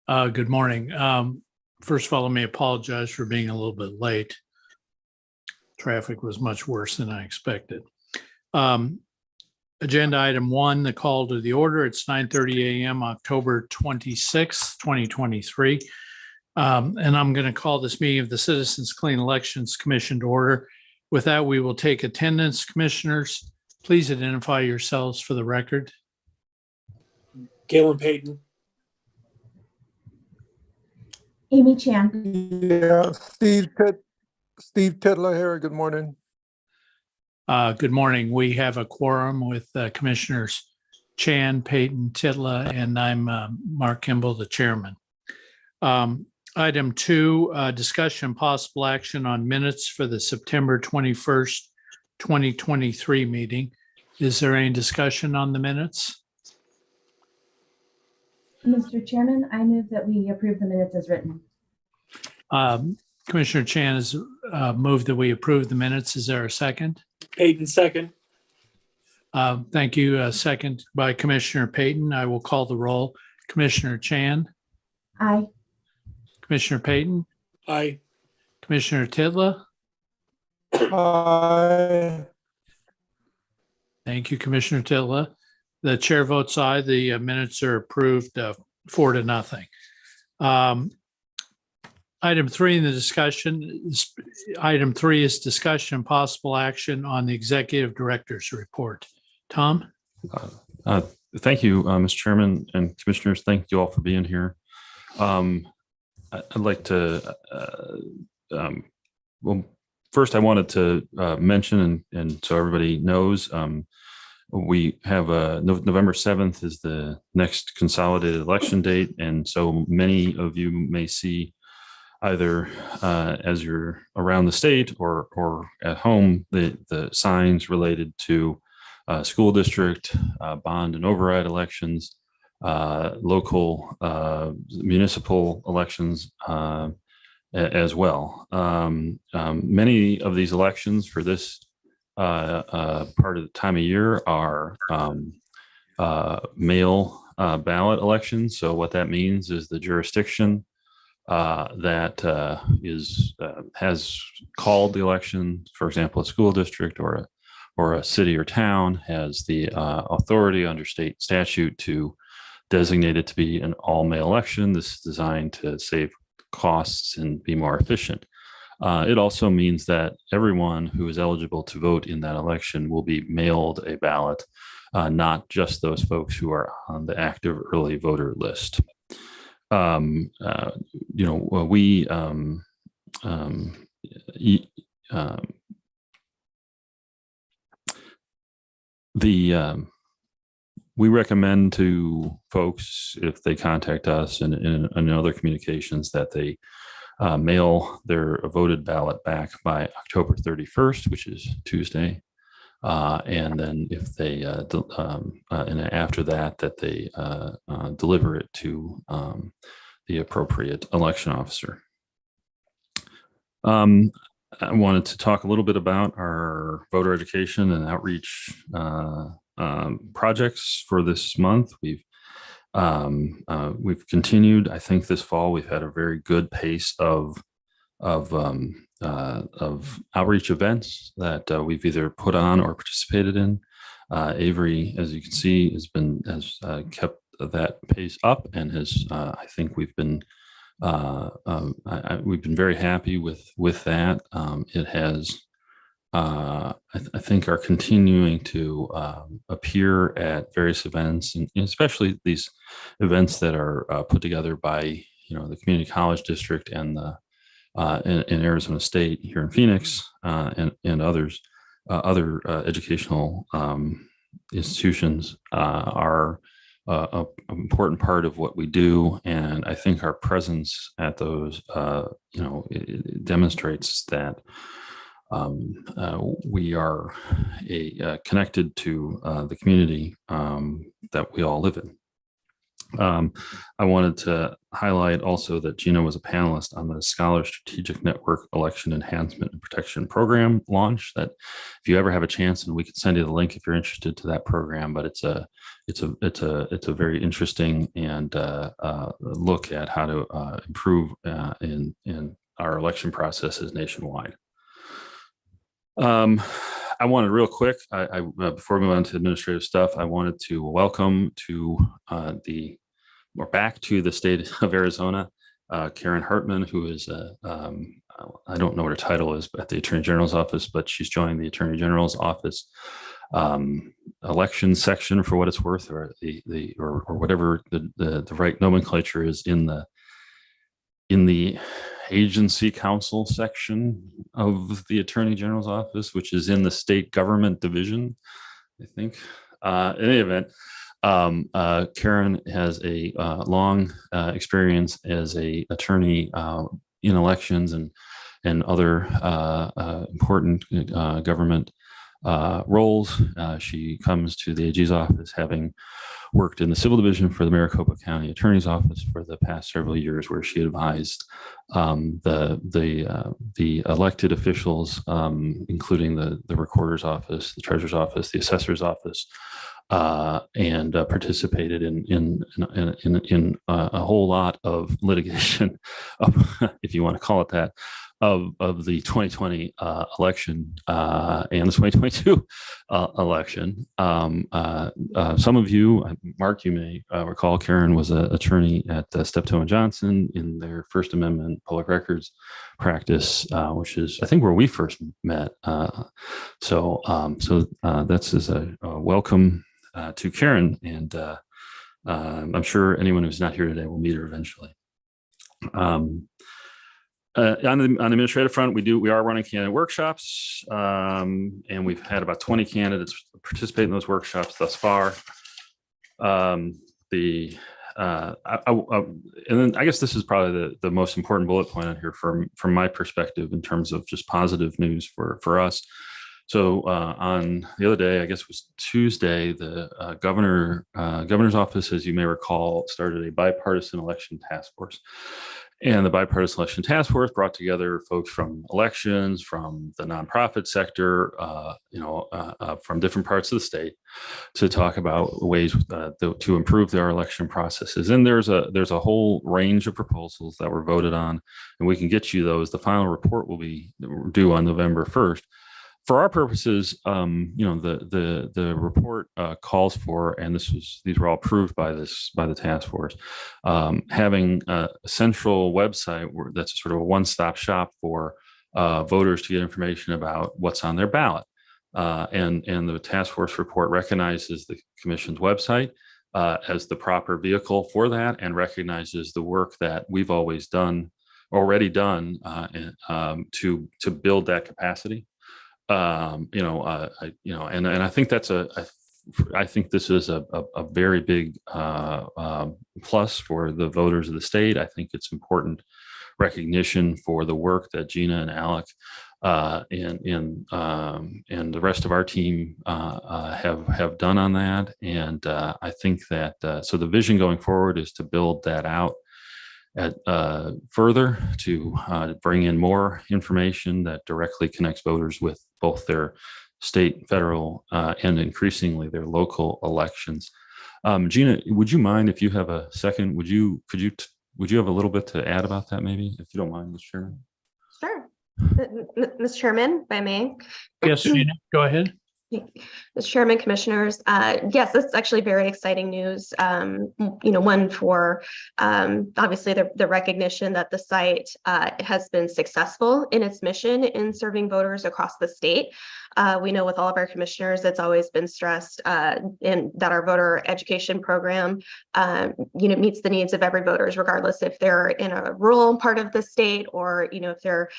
Good morning. First of all, let me apologize for being a little bit late. Traffic was much worse than I expected. Agenda item 1, the call to the order. It's 9:30 a.m., October 26th, 2023. And I'm going to call this meeting of the Citizens Clean Elections Commission to order. With that, we will take attendance. Commissioners, please identify yourselves for the record. Galen Payton. Amy Chan. Yeah, Steve Titler here. Good morning. Good morning. We have a quorum with Commissioners Chan, Payton, Titla, and I'm Mark Kimball, the chairman. Item 2, discussion possible action on minutes for the September 21st, 2023 meeting. Is there any discussion on the minutes? Mr. Chairman, I move that we approve the minutes as written. Commissioner Chan has moved that we approve the minutes. Is there a second? Payton, second. Thank you. Second by Commissioner Payton. I will call the roll. Commissioner Chan, Aye. Commissioner Payton, Aye. Commissioner Titla. Aye. Thank you, Commissioner Titla. The chair votes aye. The minutes are approved 4-0. Item 3 in the discussion. Item 3 is discussion and possible action on the executive director's report. Tom? Thank you, Mr. Chairman and commissioners. Thank you all for being here. I'd like to, well, first I wanted to mention, and so everybody knows, we have November 7th is the next consolidated election date. And so many of you may see either as you're around the state or at home, the signs related to school district, bond and override elections, local municipal elections as well. Many of these elections for this part of the time of year are mail ballot elections. So what that means is the jurisdiction that has called the election, for example, a school district or a city or town, has the authority under state statute to designate it to be an all-mail election. This is designed to save costs and be more efficient. It also means that everyone who is eligible to vote in that election will be mailed a ballot, not just those folks who are on the active early voter list. We recommend to folks, if they contact us and in other communications, that they mail their voted ballot back by October 31st, which is Tuesday. And then if they, and after that, that they deliver it to the appropriate election officer. I wanted to talk a little bit about our voter education and outreach projects for this month. We've continued. I think this fall we've had a very good pace of outreach events that we've either put on or participated in. Avery, as you can see, has kept that pace up and has I think we've been very happy with that. It has I think are continuing to appear at various events, and especially these events that are put together by the community college district and the in Arizona State here in Phoenix, and others, other educational institutions are an important part of what we do. And I think our presence at those, it demonstrates that we are connected to the community that we all live in. I wanted to highlight also that Gina was a panelist on the Scholar Strategic Network Election Enhancement and Protection Program launch. That if you ever have a chance, and we can send you the link if you're interested to that program, but it's a very interesting and look at how to improve in our election processes nationwide. I wanted real quick, before we move on to administrative stuff, I wanted to welcome to back to the state of Arizona, Karen Hartman, who is, I don't know what her title is at the Attorney General's office, but she's joined the Attorney General's office election section, for what it's worth, or or whatever the right nomenclature is in the agency council section of the Attorney General's office, which is in the state government division, I think. In any event, Karen has a long experience as a attorney in elections and other important government roles. She comes to the AG's office having worked in the civil division for the Maricopa County Attorney's Office for the past several years, where she advised the elected officials, including the recorder's office, the treasurer's office, the assessor's office, and participated in a whole lot of litigation, if you want to call it that, of the 2020 election and the 2022 election. Some of you, Mark, you may recall, Karen was an attorney at Steptoe and Johnson in their First Amendment public records practice, which is, I think, where we first met. So that's a welcome to Karen, and I'm sure anyone who's not here today will meet her eventually. On the administrative front, we are running candidate workshops, and we've had about 20 candidates participate in those workshops thus far. And then I guess this is probably the most important bullet point on here from my perspective in terms of just positive news for us. So on the other day, I guess it was Tuesday, the governor's office, as you may recall, started a bipartisan election task force. And the bipartisan election task force brought together folks from elections, from the nonprofit sector, from different parts of the state, to talk about ways to improve their election processes. And there's a whole range of proposals that were voted on, and we can get you those. The final report will be due on November 1st. For our purposes, the report calls for, and these were all approved by the task force, having a central website that's sort of a one-stop shop for voters to get information about what's on their ballot. And the task force report recognizes the commission's website as the proper vehicle for that, and recognizes the work that we've already done to build that capacity. And I think I think this is a very big plus for the voters of the state. I think it's important recognition for the work that Gina and Alec and the rest of our team have done on that. And I think that so the vision going forward is to build that out further, to bring in more information that directly connects voters with both their state, federal, and increasingly their local elections. Gina, would you mind, if you have a second, would you have a little bit to add about that, maybe, if you don't mind, Mr. Chairman? Sure. Mr. Chairman, if I may. Yes, Gina, go ahead. Mr. Chairman, Commissioners, yes, this is actually very exciting news. One for obviously the recognition that the site has been successful in its mission in serving voters across the state. We know with all of our commissioners, it's always been stressed in that our voter education program, meets the needs of every voters, regardless if they're in a rural part of the state or, if they're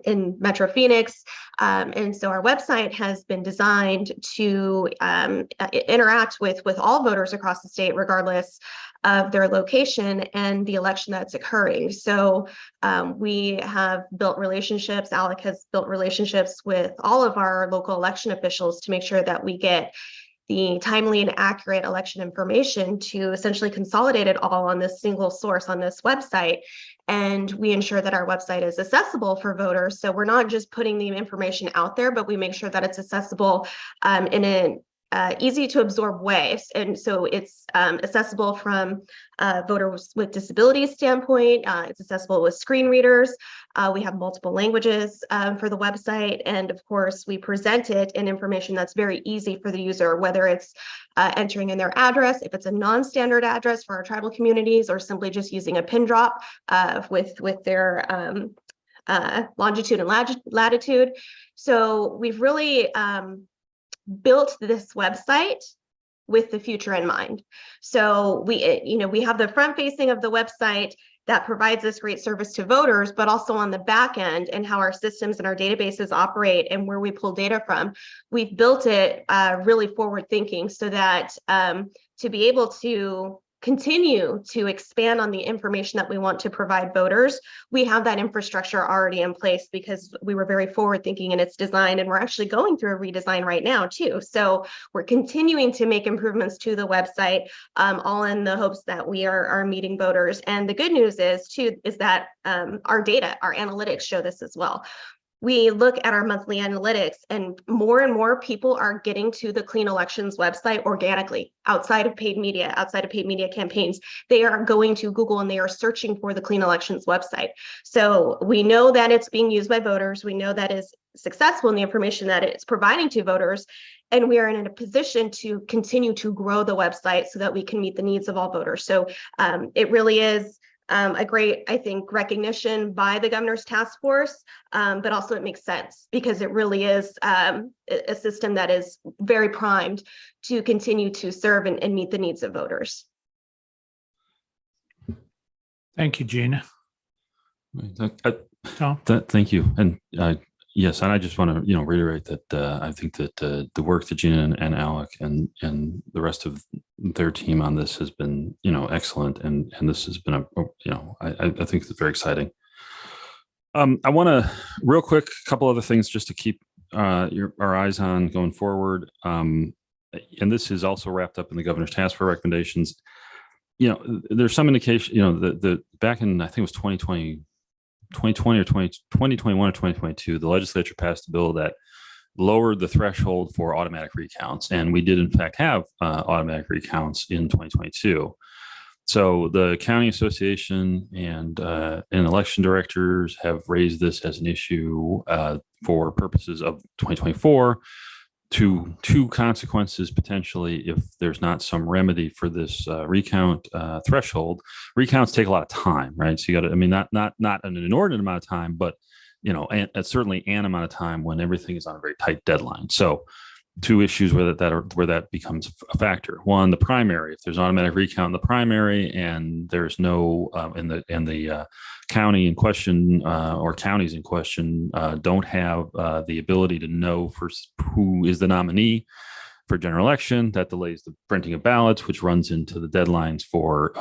in Metro Phoenix. And so our website has been designed to interact with all voters across the state, regardless of their location and the election that's occurring. So we have built relationships. Alec has built relationships with all of our local election officials to make sure that we get the timely and accurate election information to essentially consolidate it all on this single source on this website. And we ensure that our website is accessible for voters. So we're not just putting the information out there, but we make sure that it's accessible in an easy to absorb way. And so it's accessible from voters with disabilities standpoint. It's accessible with screen readers. We have multiple languages for the website. And of course, we present it in information that's very easy for the user, whether it's entering in their address, if it's a non-standard address for our tribal communities, or simply just using a pin drop with their longitude and latitude. So we've really built this website with the future in mind. So we have the front facing of the website that provides this great service to voters, but also on the back end and how our systems and our databases operate and where we pull data from. We've built it really forward thinking so that to be able to continue to expand on the information that we want to provide voters, we have that infrastructure already in place because we were very forward thinking in its design, and we're actually going through a redesign right now too. So we're continuing to make improvements to the website, all in the hopes that we are meeting voters. And the good news is that our data, our analytics show this as well. We look at our monthly analytics, and more people are getting to the Clean Elections website organically, outside of paid media campaigns. They are going to Google and they are searching for the Clean Elections website. So we know that it's being used by voters. We know that is successful in the information that it's providing to voters. And we are in a position to continue to grow the website so that we can meet the needs of all voters. So it really is a great, I think, recognition by the governor's task force, but also it makes sense because it really is a system that is very primed to continue to serve and meet the needs of voters. Thank you, Gina. Tom? Thank you. And yes, and I just want to reiterate that I think that the work that Gina and Alec and the rest of their team on this has been excellent, and this has been I think it's very exciting. I want to real quick a couple other things just to keep our eyes on going forward, and this is also wrapped up in the governor's task force recommendations. There's some indication the back in I think it was 2021 or 2022, the legislature passed a bill that lowered the threshold for automatic recounts. And we did, in fact, have automatic recounts in 2022. So the county association and election directors have raised this as an issue for purposes of 2024. Two consequences potentially if there's not some remedy for this recount threshold. Recounts take a lot of time, right? So you got to, not an inordinate amount of time, but and certainly an amount of time when everything is on a very tight deadline. So two issues where that becomes a factor. One, the primary. If there's automatic recount in the primary and there's no and the county in question or counties in question don't have the ability to know first who is the nominee for general election, that delays the printing of ballots, which runs into the deadlines for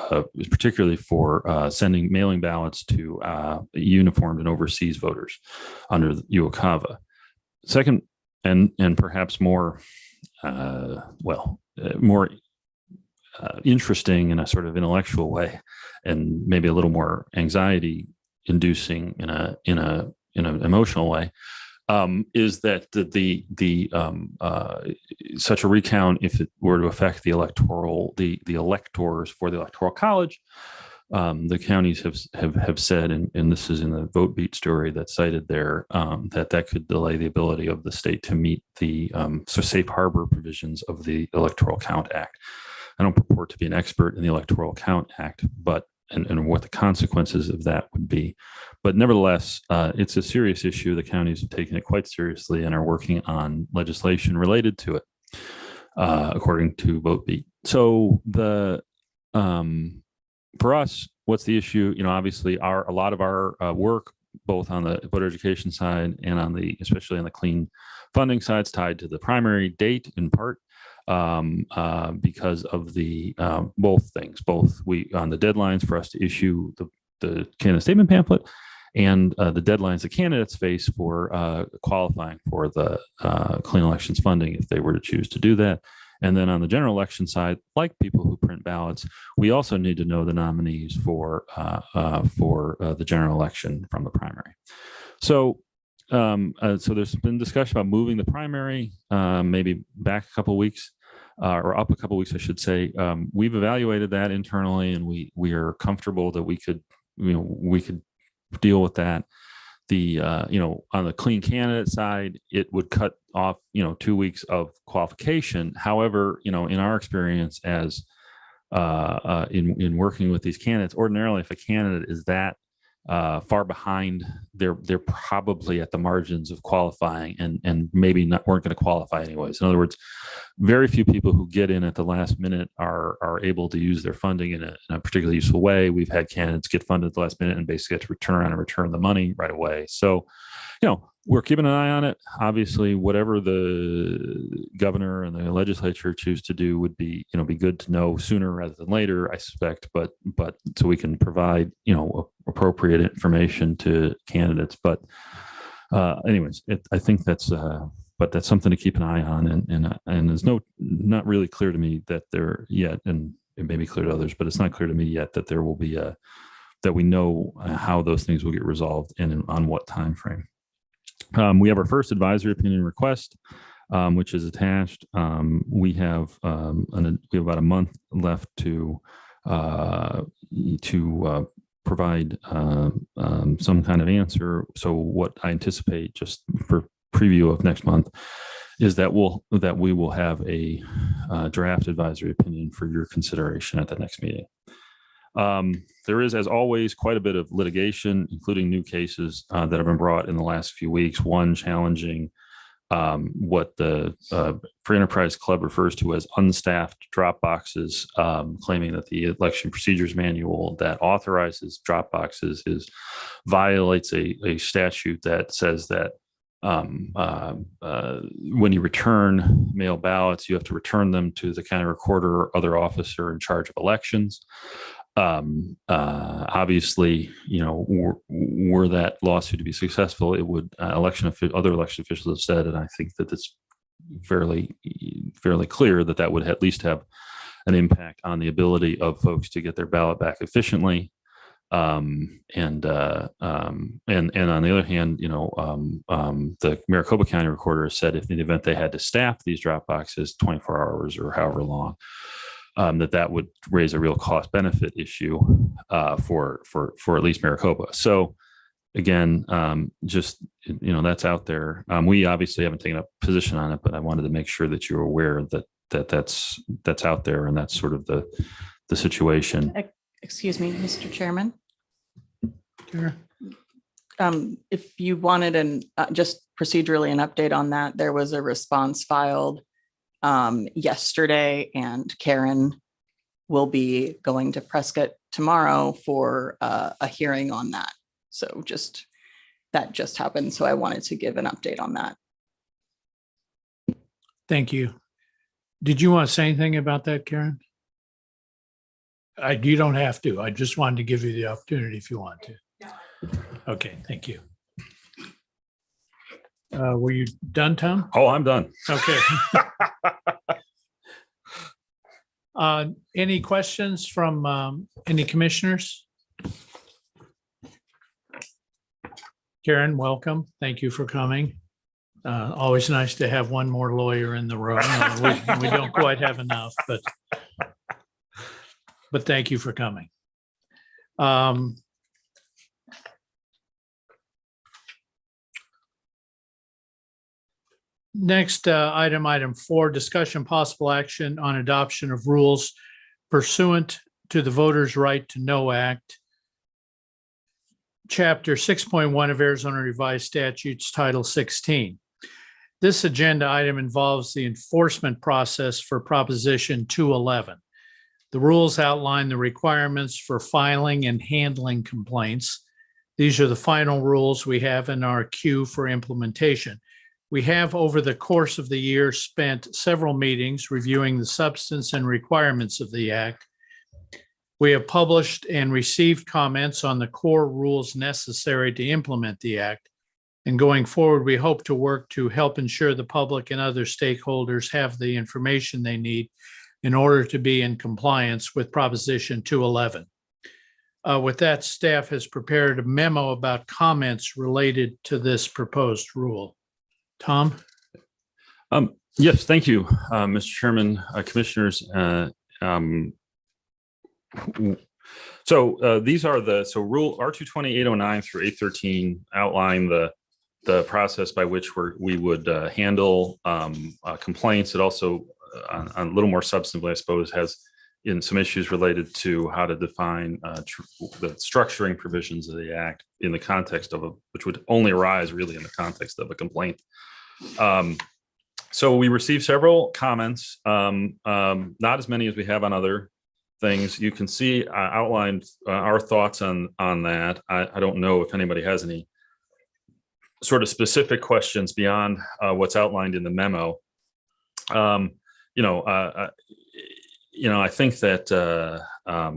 particularly for mailing ballots to uniformed and overseas voters under the UOCAVA. Second, and perhaps more interesting in a sort of intellectual way, and maybe a little more anxiety inducing in an emotional way, is that such a recount, if it were to affect the electors for the Electoral College, the counties have said, and this is in the VoteBeat story that's cited there, that could delay the ability of the state to meet the safe harbor provisions of the Electoral Count Act. I don't purport to be an expert in the Electoral Count Act, but and what the consequences of that would be. But nevertheless, it's a serious issue. The counties have taken it quite seriously and are working on legislation related to it, according to VoteBeat. So for us, what's the issue? Obviously, a lot of our work, both on the voter education side and especially on the clean funding side, is tied to the primary date in part. Because of the both things, on the deadlines for us to issue the candidate statement pamphlet and the deadlines the candidates face for qualifying for the clean elections funding if they were to choose to do that, And then on the general election side, like people who print ballots, we also need to know the nominees for the general election from the primary. So so there's been discussion about moving the primary maybe back a couple of weeks or up a couple of weeks, I should say. We've evaluated that internally, and we are comfortable that we could deal with that. The on the clean candidate side, it would cut off 2 weeks of qualification. However, in our experience as in working with these candidates, ordinarily if a candidate is that far behind, they're probably at the margins of qualifying and maybe weren't going to qualify anyways. In other words, very few people who get in at the last minute are able to use their funding in a particularly useful way. We've had candidates get funded at the last minute and basically get to turn around and return the money right away. So, we're keeping an eye on it. Obviously, whatever the governor and the legislature choose to do would be good to know sooner rather than later, I suspect. But so we can provide appropriate information to candidates. But anyways, I think that's something to keep an eye on. And there's not really clear to me that there yet, and it may be clear to others, but it's not clear to me yet that there will be that we know how those things will get resolved and on what time frame. We have our first advisory opinion request, which is attached. We have about a month left to provide some kind of answer. So what I anticipate, just for preview of next month, is that we will have a draft advisory opinion for your consideration at the next meeting. There is, as always, quite a bit of litigation, including new cases that have been brought in the last few weeks. One challenging what the Free Enterprise Club refers to as unstaffed drop boxes, claiming that the election procedures manual that authorizes drop boxes violates a statute that says that when you return mail ballots, you have to return them to the county recorder or other officer in charge of elections. Obviously, were that lawsuit to be successful, it would other election officials have said, and I think that it's fairly clear that would at least have an impact on the ability of folks to get their ballot back efficiently. And on the other hand, the Maricopa County Recorder has said if in the event they had to staff these drop boxes 24 hours or however long, that would raise a real cost benefit issue for at least Maricopa. So again, that's out there. We obviously haven't taken a position on it, but I wanted to make sure that you're aware that's out there, and that's sort of the situation. Excuse me, Mr. Chairman. Sure. If you wanted just procedurally an update on that, there was a response filed yesterday, and Karen will be going to Prescott tomorrow for a hearing on that. So that just happened. So I wanted to give an update on that. Thank you. Did you want to say anything about that, Karen? You don't have to. I just wanted to give you the opportunity if you want to. Okay, thank you. Were you done, Tom? Oh, I'm done. Okay. Any questions from any commissioners? Karen, welcome. Thank you for coming. Always nice to have one more lawyer in the room. We don't quite have enough, but thank you for coming. Next item 4, discussion possible action on adoption of rules pursuant to the Voters' Right to Know Act, Chapter 6.1 of Arizona Revised Statutes, Title 16. This agenda item involves the enforcement process for Proposition 211. The rules outline the requirements for filing and handling complaints. These are the final rules we have in our queue for implementation. We have, over the course of the year, spent several meetings reviewing the substance and requirements of the Act. We have published and received comments on the core rules necessary to implement the Act, And going forward, we hope to work to help ensure the public and other stakeholders have the information they need in order to be in compliance with Proposition 211. With that, staff has prepared a memo about comments related to this proposed rule. Tom? Yes, thank you, Mr. Chairman, Commissioners. These are Rule R220-809 through 813 outline the process by which we would handle complaints. It also, on a little more substantively, I suppose, has in some issues related to how to define the structuring provisions of the Act in the context of which would only arise really in the context of a complaint. So we received several comments, not as many as we have on other things. You can see I outlined our thoughts on that. I don't know if anybody has any sort of specific questions beyond what's outlined in the memo. I think that I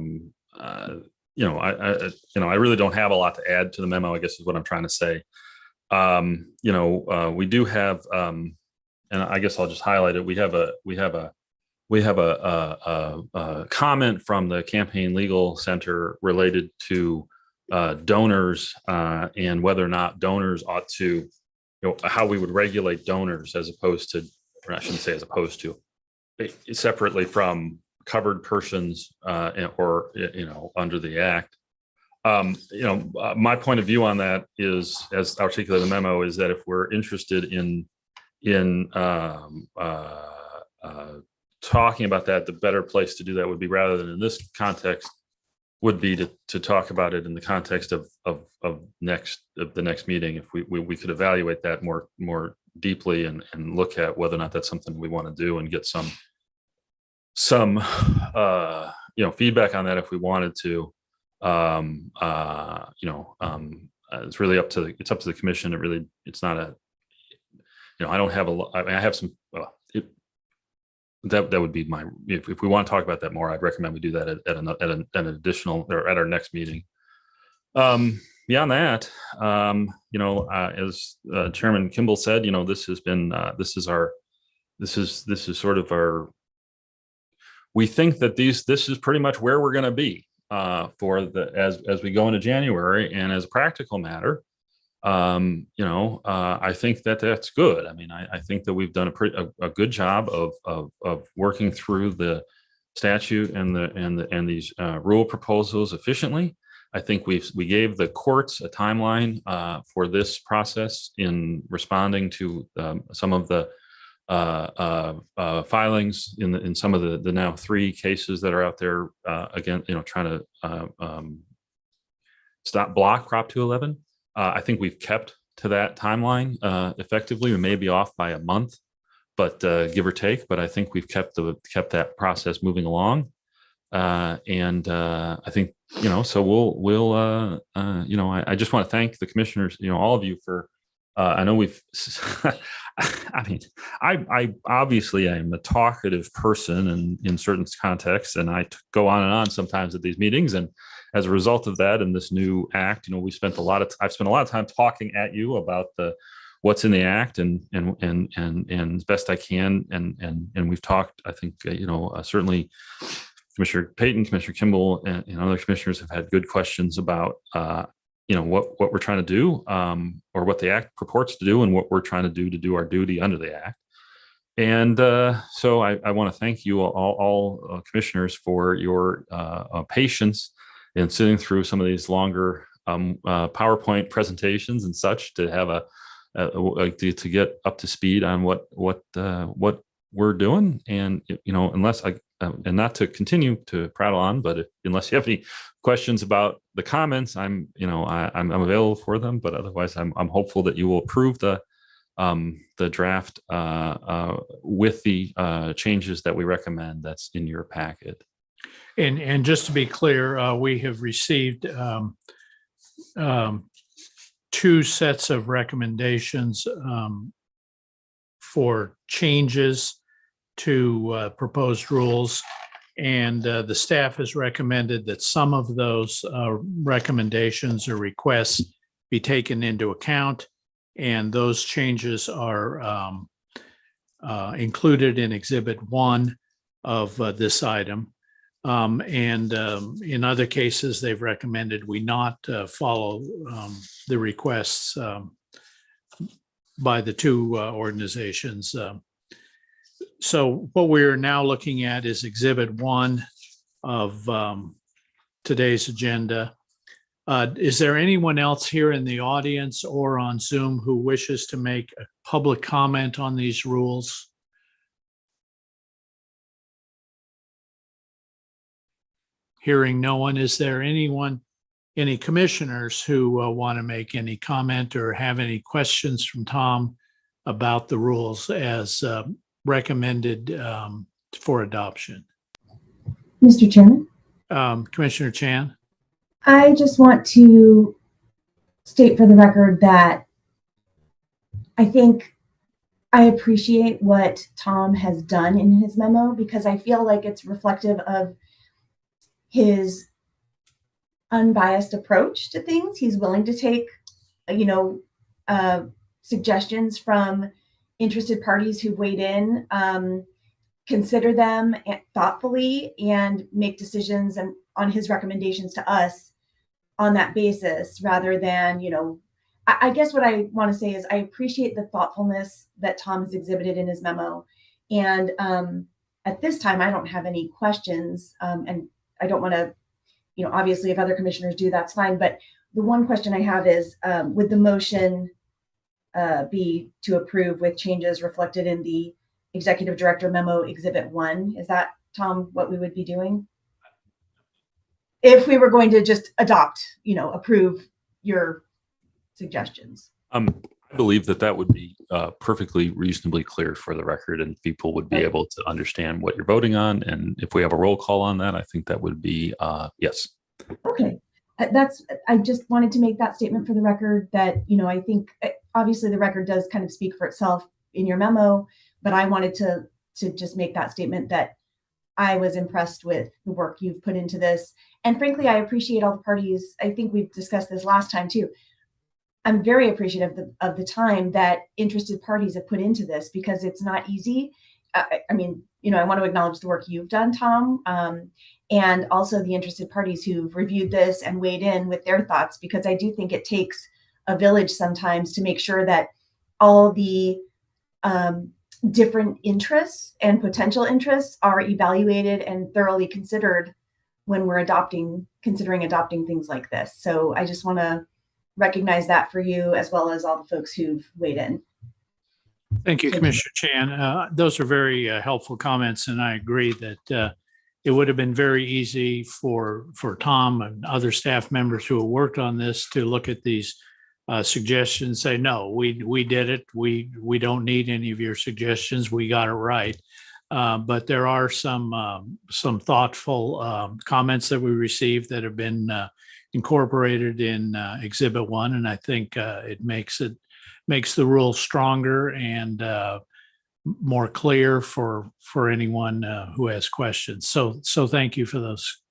really don't have a lot to add to the memo, I guess is what I'm trying to say. We do have, and I guess I'll just highlight it. We have a comment from the Campaign Legal Center related to donors and whether or not donors ought to, how we would regulate donors as opposed to, or I shouldn't say as opposed to, separately from covered persons or under the Act. My point of view on that is, as articulated in the memo, is that if we're interested in talking about that, the better place to do that would be, rather than in this context, would be to talk about it in the context of the next meeting. If we could evaluate that more deeply and look at whether or not that's something we want to do and get some feedback on that if we wanted to. It's really up to the commission. It's not a, I don't have I have some, that would be my, if we want to talk about that more, I'd recommend we do that at an additional, or at our next meeting. Beyond that, as Chairman Kimball said, this has been, this is sort of our, we think that this is pretty much where we're going to be as we go into January. And as a practical matter, I think that that's good. I mean, I think that we've done a good job of working through the statute and these rule proposals efficiently. I think we gave the courts a timeline for this process in responding to some of the filings in some of the now 3 cases that are out there again, trying to block Prop 211. I think we've kept to that timeline effectively. We may be off by a month, but give or take. But I think we've kept that process moving along, and I think So we'll I just want to thank the commissioners, all of you for. I know we've. I mean, I obviously am a talkative person and in certain contexts, and I go on and on sometimes at these meetings. And as a result of that, in this new act, I've spent a lot of time talking at you about what's in the act and as best I can. And we've talked, I think, certainly Commissioner Payton, Commissioner Kimball, and other commissioners have had good questions about, what we're trying to do, or what the act purports to do, and what we're trying to do our duty under the act. And so I want to thank you all commissioners for your patience in sitting through some of these longer PowerPoint presentations and such to have to get up to speed on what we're doing. And unless and not to continue to prattle on, but unless you have any questions about the comments, I'm available for them. But otherwise, I'm hopeful that you will approve the draft with the changes that we recommend that's in your packet. And just to be clear, we have received 2 sets of recommendations for changes to proposed rules. And the staff has recommended that some of those recommendations or requests be taken into account. And those changes are included in Exhibit 1 of this item. In other cases, they've recommended we not follow the requests by the two organizations. So what we're now looking at is Exhibit 1 of today's agenda. Is there anyone else here in the audience or on Zoom who wishes to make a public comment on these rules? Hearing no one, is there any commissioners who want to make any comment or have any questions from Tom about the rules as recommended for adoption? Mr. Chairman, Commissioner Chan? I just want to state for the record that I think I appreciate what Tom has done in his memo because I feel like it's reflective of his unbiased approach to things. He's willing to take, suggestions from interested parties who weighed in, consider them thoughtfully, and make decisions and on his recommendations to us on that basis, rather than, I guess what I want to say is I appreciate the thoughtfulness that Tom has exhibited in his memo. And at this time, I don't have any questions, and I don't want to, obviously if other commissioners do, that's fine. But the one question I have is, would the motion be to approve with changes reflected in the Executive Director Memo Exhibit 1? Is that, Tom, what we would be doing? If we were going to just adopt, approve your suggestions. I believe that would be perfectly reasonably clear for the record, and people would be able to understand what you're voting on. And if we have a roll call on that, I think that would be yes. Okay. I just wanted to make that statement for the record that, I think obviously the record does kind of speak for itself in your memo, but I wanted to just make that statement that I was impressed with the work you've put into this. And frankly, I appreciate all the parties. I think we've discussed this last time too. I'm very appreciative of the time that interested parties have put into this because it's not easy. I want to acknowledge the work you've done, Tom, and also the interested parties who've reviewed this and weighed in with their thoughts, because I do think it takes a village sometimes to make sure that all the different interests and potential interests are evaluated and thoroughly considered when we're considering adopting things like this. So I just want to recognize that for you, as well as all the folks who've weighed in. Thank you, Commissioner Chan. Those are very helpful comments, and I agree that it would have been very easy for Tom and other staff members who have worked on this to look at these suggestions, say, no, we did it. We don't need any of your suggestions. We got it right. But there are some thoughtful comments that we received that have been incorporated in Exhibit 1, and I think it makes the rule stronger and more clear for anyone who has questions. So thank you for those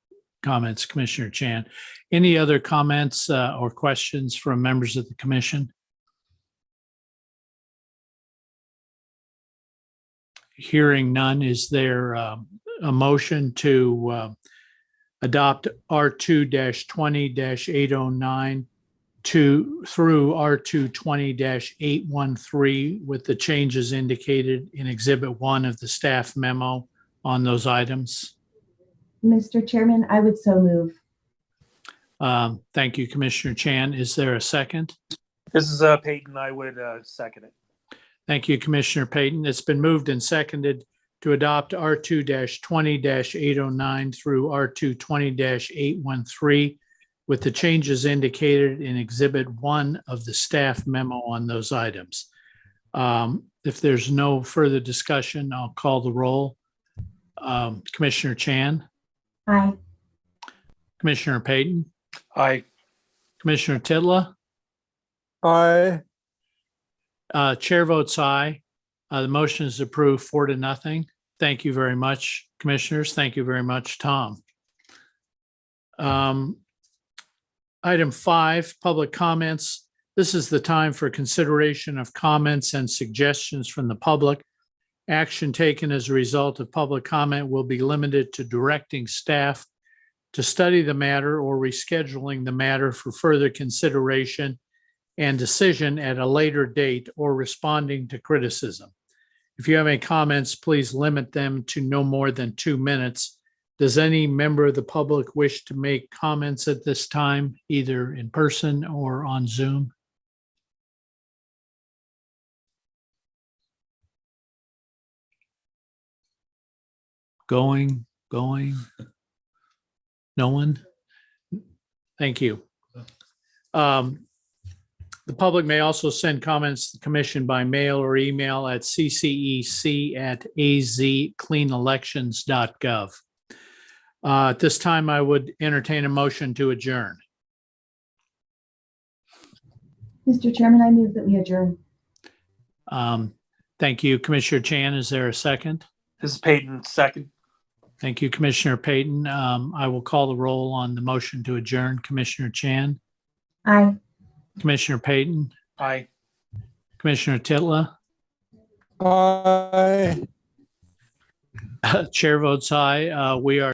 comments, Commissioner Chan. Any other comments or questions from members of the commission? Hearing none, is there a motion to adopt R2-20-809 through R2-20-813 with the changes indicated in Exhibit 1 of the staff memo on those items? Mr. Chairman, I would so move. Thank you, Commissioner Chan. Is there a second? This is Peyton. I would second it. Thank you, Commissioner Peyton. It's been moved and seconded to adopt R2-20-809 through R2-20-813 with the changes indicated in Exhibit 1 of the staff memo on those items. If there's no further discussion, I'll call the roll. Commissioner Chan? Aye. Commissioner Peyton? Aye. Commissioner Titla? Aye. Chair votes aye. The motion is approved 4-0. Thank you very much, commissioners. Thank you very much, Tom. Item 5, public comments. This is the time for consideration of comments and suggestions from the public. Action taken as a result of public comment will be limited to directing staff to study the matter or rescheduling the matter for further consideration and decision at a later date or responding to criticism. If you have any comments, please limit them to no more than 2 minutes. Does any member of the public wish to make comments at this time, either in person or on Zoom? Going. No one? Thank you. The public may also send comments to the commission by mail or email at ccec@azcleanelections.gov. At this time, I would entertain a motion to adjourn. Mr. Chairman, I move that we adjourn. Thank you, Commissioner Chan. Is there a second? This is Peyton, second. Thank you, Commissioner Payton. I will call the roll on the motion to adjourn. Commissioner Chan, Aye. Commissioner Payton, Aye. Commissioner Titla, I. Chair votes aye. We are